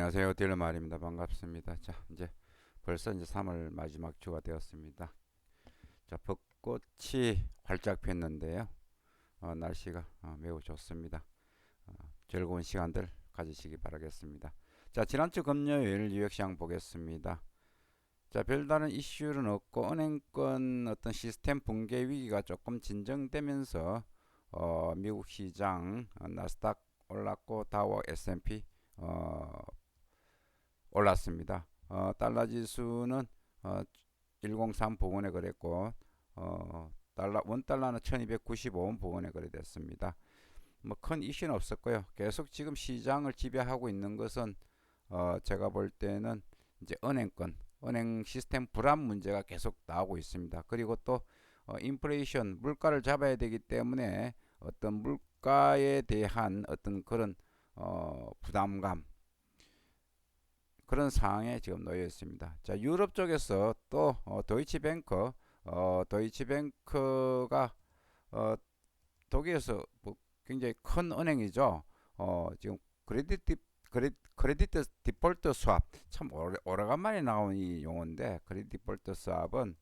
안녕하세요. 딜러말입니다. 반갑습니다. 자, 벌써 3월 마지막 주가 되었습니다. 자, 벚꽃이 활짝 폈는데요. 날씨가 매우 좋습니다. 즐거운 시간들 가지시기 바라겠습니다. 자, 지난주 금요일 뉴욕시장 보겠습니다. 자, 별다른 이슈는 없고 은행권 어떤 시스템 붕괴 위기가 조금 진정되면서 미국 시장 나스닥 올랐고 다우 S&P 올랐습니다. 달러 지수는 103 부근에 거래했고 원 달러는 1295원 부근에 거래됐습니다. 뭐 큰 이슈는 없었고요. 계속 지금 시장을 지배하고 있는 것은 제가 볼 때는 이제 은행 시스템 불안 문제가 계속 나오고 있습니다. 그리고 또 인플레이션 물가를 잡아야 되기 때문에 어떤 물가에 대한 어떤 그런 부담감, 그런 상황에 지금 놓여 있습니다. 자, 유럽 쪽에서 또 도이치뱅크가 어, 독일에서 뭐 굉장히 큰 은행이죠. 지금 크레딧 디폴트 스왑, 참 오래간만에 나온 이 용어인데, 크레딧 디폴트 스왑은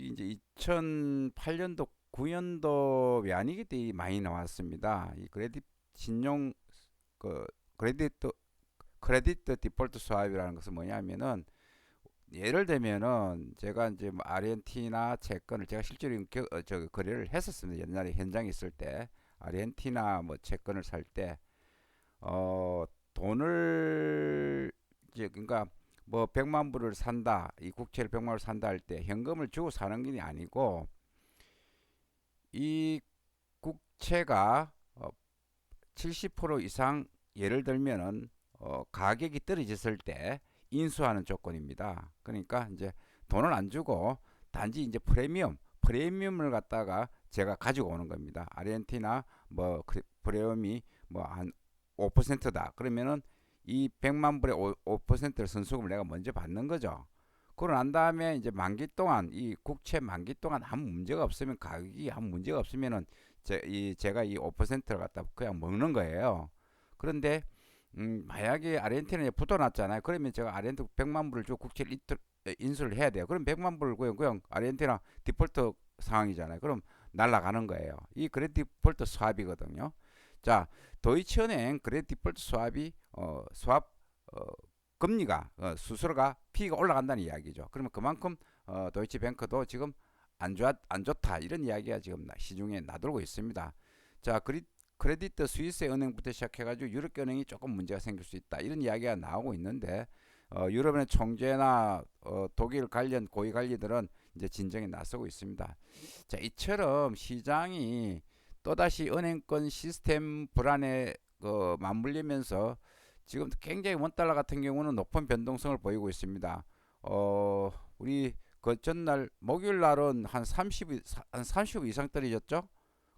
이제 2008년도 9년도 외환위기 때 많이 나왔습니다. 이 크레딧 신용 그 크레딧 크레딧 디폴트 스왑이라는 것은 뭐냐면은, 예를 들면은 제가 이제 뭐 아르헨티나 채권을 제가 실제로 거래를 했었습니다. 옛날에 현장에 있을 때 아르헨티나 뭐 채권을 살 때 돈을 이제 그러니까 뭐 100만 불을 산다, 이 국채를 100만 불 산다 할 때 현금을 주고 사는 게 아니고, 이 국채가 70% 이상, 예를 들면은 가격이 떨어졌을 때 인수하는 조건입니다. 그러니까 이제 돈을 안 주고 단지 이제 프리미엄을 갖다가 제가 가지고 오는 겁니다. 아르헨티나 뭐 프리미엄이 뭐 한 5%다. 그러면은 이 100만 불의 5%를 선수금을 내가 먼저 받는 거죠. 그러고 난 다음에 이제 만기 동안, 이 국채 만기 동안 아무 문제가 없으면, 가격이 아무 문제가 없으면은 제가 이 5%를 갖다 그냥 먹는 거예요. 그런데 만약에 아르헨티나에 붙어놨잖아요. 그러면 제가 아르헨티나 100만 불을 주고 국채를 인수를 해야 돼요. 그럼 100만 불을 그냥 아르헨티나 디폴트 상황이잖아요. 그럼 날라가는 거예요. 이 그레 디폴트 스왑이거든요. 자, 도이치은행 그레 디폴트 스왑이 스왑 금리가 수수료가 피가 올라간다는 이야기죠. 그러면 그만큼 도이치뱅크도 지금 안 좋다, 이런 이야기가 지금 시중에 나돌고 있습니다. 자, 크레딧 스위스 은행부터 시작해가지고 유럽 은행이 조금 문제가 생길 수 있다, 이런 이야기가 나오고 있는데, 유럽의 총재나 독일 관련 고위 관리들은 이제 진정에 나서고 있습니다. 자, 이처럼 시장이 또다시 은행권 시스템 불안에 맞물리면서 지금 굉장히 원달러 같은 경우는 높은 변동성을 보이고 있습니다. 우리 그 전날 목요일 날은 한30 이상 떨어졌죠.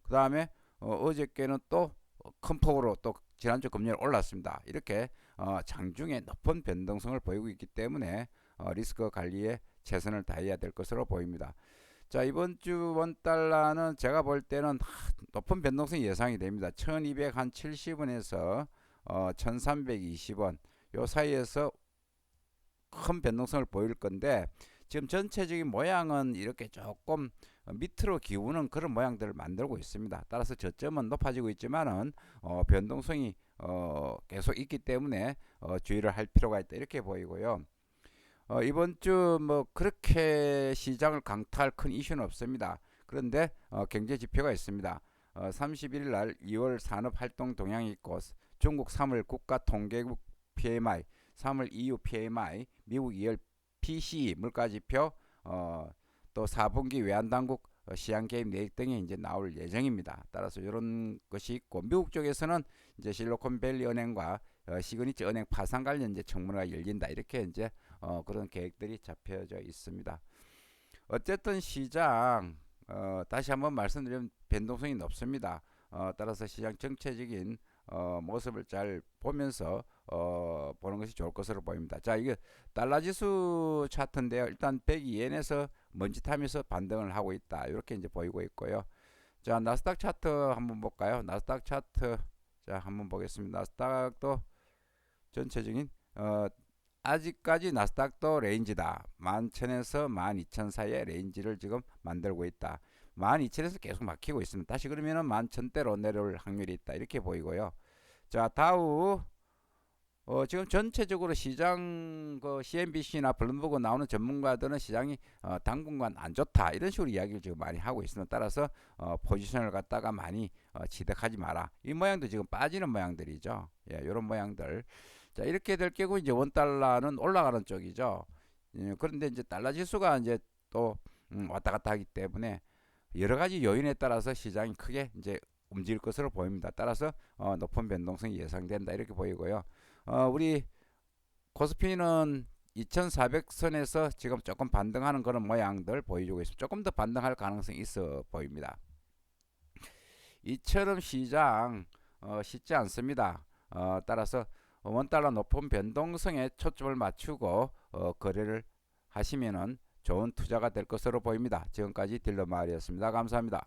그 다음에 어저께는 또 큰 폭으로 또 지난주 금요일 올랐습니다. 이렇게 장중에 높은 변동성을 보이고 있기 때문에 리스크 관리에 최선을 다해야 될 것으로 보입니다. 자, 이번 주 원달러는 제가 볼 때는 높은 변동성이 예상이 됩니다. 1270원에서 1320원 요 사이에서 큰 변동성을 보일 건데, 지금 전체적인 모양은 이렇게 조금 밑으로 기우는 그런 모양들을 만들고 있습니다. 따라서 저점은 높아지고 있지만은 변동성이 계속 있기 때문에 주의를 할 필요가 있다, 이렇게 보이고요. 이번 주 뭐 그렇게 시장을 강타할 큰 이슈는 없습니다. 그런데 경제 지표가 있습니다. 31일 날 2월 산업활동 동향이 있고, 중국 3월 국가통계국 PMI, 3월 EU PMI, 미국 2월 PCE 물가지표, 또 4분기 외환당국 시장개입 내역 등이 이제 나올 예정입니다. 따라서 이런 것이 있고, 미국 쪽에서는 이제 실리콘밸리 은행과 시그니처 은행 파산 관련 이제 청문회가 열린다, 이렇게 이제 그런 계획들이 잡혀져 있습니다. 어쨌든 시장 다시 한번 말씀드리면 변동성이 높습니다. 따라서 시장 정체적인 모습을 잘 보면서 보는 것이 좋을 것으로 보입니다. 자, 이게 달러 지수 차트인데요. 일단 102엔에서 먼지타면서 반등을 하고 있다, 이렇게 이제 보이고 있고요. 자, 나스닥 차트 한번 볼까요? 나스닥 차트, 자, 한번 보겠습니다. 나스닥도 전체적인 아직까지 나스닥도 레인지다. 11,000에서 12,000 사이의 레인지를 지금 만들고 있다. 12,000에서 계속 막히고 있습니다. 다시 그러면은 11,000대로 내려올 확률이 있다. 이렇게 보이고요. 자, 다우 지금 전체적으로 시장 CNBC나 블룸버그 나오는 전문가들은 시장이 당분간 안 좋다 이런 식으로 이야기를 지금 많이 하고 있습니다. 따라서 포지션을 갖다가 많이 취득하지 마라. 이 모양도 지금 빠지는 모양들이죠. 예, 이런 모양들. 자, 이렇게 될 경우 이제 원 달러는 올라가는 쪽이죠. 예, 그런데 이제 달러 지수가 이제 또 왔다 갔다 하기 때문에 여러 가지 요인에 따라서 시장이 크게 이제 움직일 것으로 보입니다. 따라서 높은 변동성이 예상된다 이렇게 보이고요. 우리 코스피는 2400선에서 지금 조금 반등하는 그런 모양들 보여주고 있습니다. 조금 더 반등할 가능성이 있어 보입니다. 이처럼 시장 쉽지 않습니다. 따라서 원달러 높은 변동성에 초점을 맞추고 거래를 하시면은 좋은 투자가 될 것으로 보입니다. 지금까지 딜러 마을이었습니다. 감사합니다.